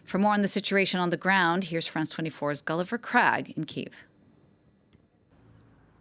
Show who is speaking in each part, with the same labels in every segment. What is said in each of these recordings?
Speaker 1: For more on the situation on the ground, here's France 24's Gulliver Cragg in Kyiv.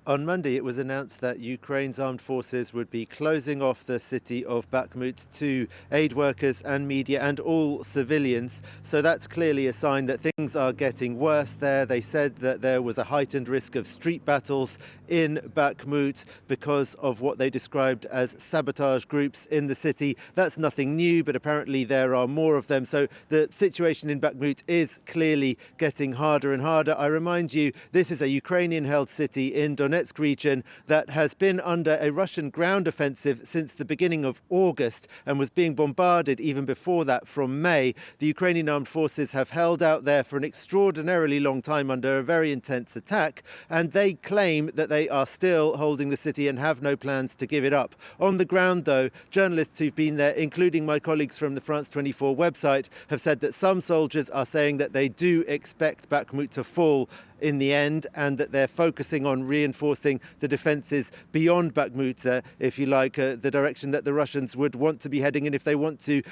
Speaker 2: On Monday, it was announced that Ukraine's armed forces would be closing off the city of Bakhmut to aid workers and media and all civilians. So that's clearly a sign that things are getting worse there. They said that there was a heightened risk of street battles in Bakhmut because of what they described as sabotage groups in the city. That's nothing new, but apparently there are more of them. So the situation in Bakhmut is clearly getting harder and harder. I remind you, this is a Ukrainian-held city in Donetsk region that has been under a Russian ground offensive since the beginning of August and was being bombarded even before that from May. The Ukrainian armed forces have held out there for an extraordinarily long time under a very intense attack, and they claim that they are still holding the city and have no plans to give it up. On the ground, though, journalists who've been there, including my colleagues from the France 24 website, have said that some soldiers are saying that they do expect Bakhmut to fall in the end, and that they're focusing on reinforcing the defences beyond Bakhmut, if you like, the direction that the Russians would want to be heading in if they want to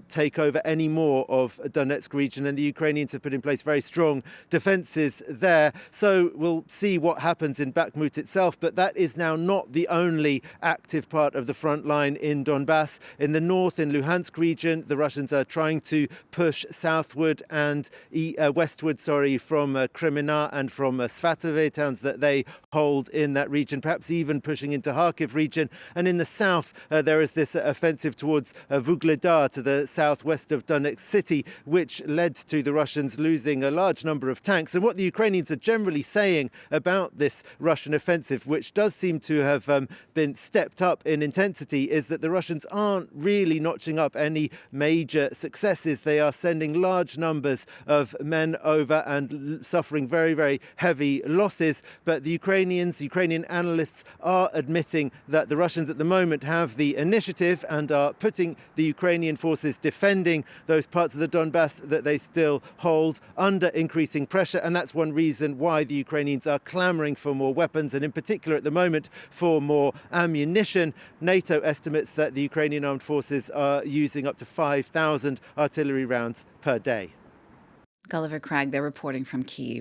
Speaker 2: take over any more of Donetsk region. And the Ukrainians have put in place very strong defences there. So we'll see what happens in Bakhmut itself, but that is now not the only active part of the front line in Donbass. In the north, in Luhansk region, the Russians are trying to push southward and westward, from Kreminna and from Svatove, towns that they hold in that region, perhaps even pushing into Kharkiv region. And in the south, there is this offensive towards Vuhledar, to the southwest of Donetsk city, which led to the Russians losing a large number of tanks. And what the Ukrainians are generally saying about this Russian offensive, which does seem to have been stepped up in intensity, is that the Russians aren't really notching up any major successes. They are sending large numbers of men over and suffering very, very heavy losses. But the Ukrainian analysts are admitting that the Russians at the moment have the initiative and are putting the Ukrainian forces defending those parts of the Donbass that they still hold under increasing pressure. And that's one reason why the Ukrainians are clamoring for more weapons, and in particular at the moment for more ammunition. NATO estimates that the Ukrainian armed forces are using up to 5,000 artillery rounds per day.
Speaker 1: Gulliver Cragg, they're reporting from Kyiv.